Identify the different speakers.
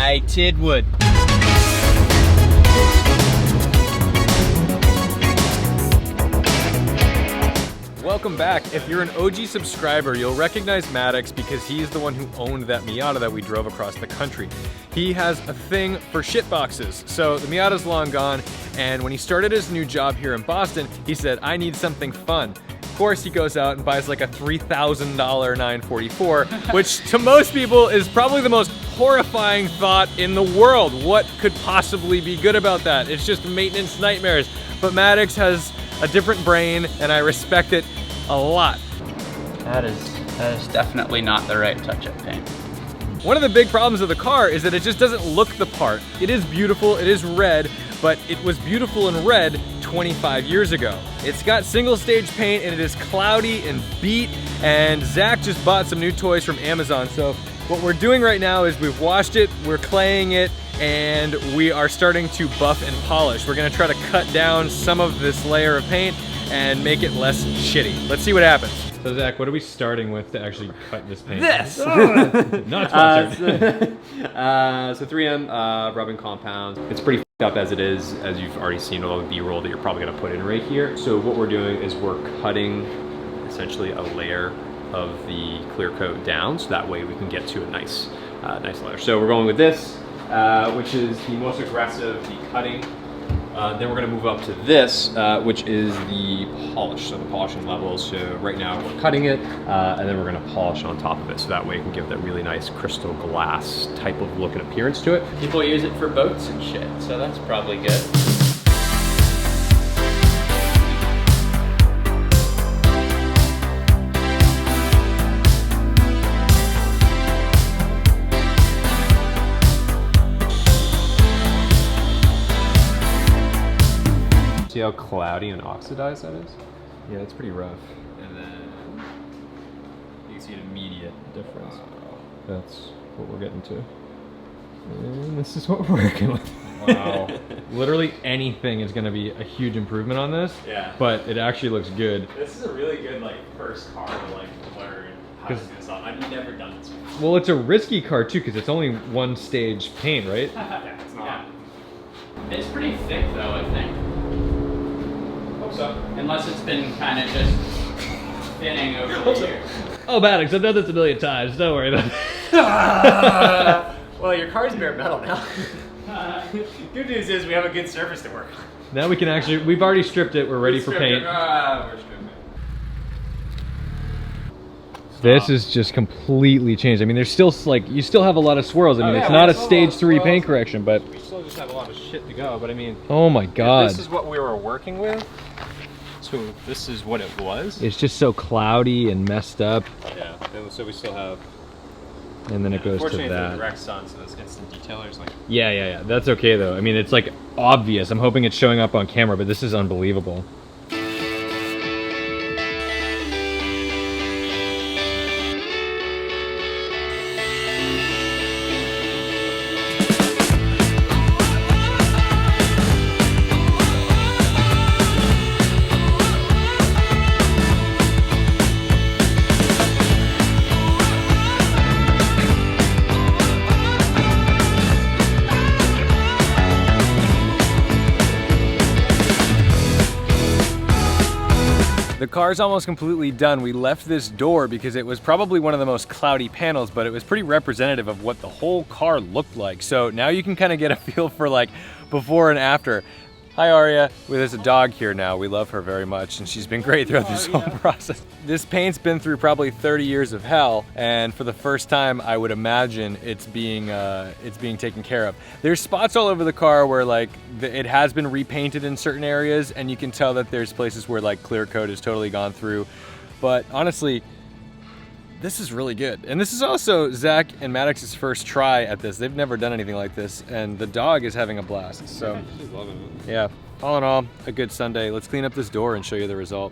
Speaker 1: by Tedward.
Speaker 2: Welcome back. If you're an OG subscriber, you'll recognize Maddox because he's the one who owned that Miata that we drove across the country. He has a thing for shit boxes. So the Miata's long gone, and when he started his new job here in Boston, he said, I need something fun. Of course, he goes out and buys like a $3,000 944, which to most people is probably the most horrifying thought in the world. What could possibly be good about that? It's just maintenance nightmares. But Maddox has a different brain, and I respect it a lot.
Speaker 1: That is definitely not the right touch-up paint.
Speaker 2: One of the big problems of the car is that it just doesn't look the part. It is beautiful, it is red, but it was beautiful in red 25 years ago. It's got single stage paint and it is cloudy and beat, and Zach just bought some new toys from Amazon. So what we're doing right now is we've washed it, we're claying it, and we are starting to buff and polish. We're gonna try to cut down some of this layer of paint and make it less shitty. Let's see what happens. So Zach, what are we starting with to actually cut this paint?
Speaker 3: This!
Speaker 2: Not sponsored.
Speaker 3: So 3M rubbing compounds. It's pretty f***ed up as it is, as you've already seen all the B-roll that you're probably gonna put in right here. So what we're doing is we're cutting essentially a layer of the clear coat down, so that way we can get to a nice layer. So we're going with this, which is the most aggressive, the cutting. Then we're gonna move up to this, which is the polish, so the polishing levels. So right now we're cutting it, and then we're gonna polish on top of it, so that way it can give that really nice crystal glass type of look and appearance to it.
Speaker 1: People use it for boats and shit, so that's probably good.
Speaker 3: See how cloudy and oxidized that is?
Speaker 2: Yeah, it's pretty rough.
Speaker 3: And then you can see an immediate difference.
Speaker 2: That's what we're getting to. And this is what we're working with. Wow. Literally anything is going to be a huge improvement on this.
Speaker 3: Yeah.
Speaker 2: But it actually looks good.
Speaker 3: This is a really good first car to learn how to do this on. I've never done this before.
Speaker 2: Well, it's a risky car too because it's only one stage paint, right?
Speaker 3: Yeah, it's not.
Speaker 1: Yeah. It's pretty thick though, I think.
Speaker 3: Hope so.
Speaker 1: Unless it's been kind of just thinning over the years.
Speaker 2: Oh, Maddox, I've done this a million times. Don't worry about it.
Speaker 3: Well, your car's bare metal now. Good news is we have a good surface to work on.
Speaker 2: Now we can actually, we've already stripped it. We're ready for paint.
Speaker 3: We're stripping.
Speaker 2: This is just completely changed. I mean, there's still you still have a lot of swirls. I mean, it's not a stage 3 paint correction, but
Speaker 3: we still just have a lot of shit to go. But I mean,
Speaker 2: oh my god,
Speaker 3: this is what we were working with. So this is what it was.
Speaker 2: It's just so cloudy and messed up.
Speaker 3: Yeah. So we still have.
Speaker 2: And then it goes to
Speaker 3: Unfortunately, it's
Speaker 2: that.
Speaker 3: a direct sun, so those instant detailers
Speaker 2: Yeah. That's okay though. I mean, it's obvious. I'm hoping it's showing up on camera, but this is unbelievable. The car's almost completely done. We left this door because it was probably one of the most cloudy panels, but it was pretty representative of what the whole car looked like. So now you can kind of get a feel for before and after. Hi Aria, there's a dog here now. We love her very much and she's been great throughout this whole process. This paint's been through probably 30 years of hell, and for the first time I would imagine it's being taken care of. There's spots all over the car where it has been repainted in certain areas, and you can tell that there's places where clear coat has totally gone through. But honestly, this is really good. And this is also Zach and Maddox's first try at this. They've never done anything like this, and the dog is having a blast. So, yeah, all in all, a good Sunday. Let's clean up this door and show you the result.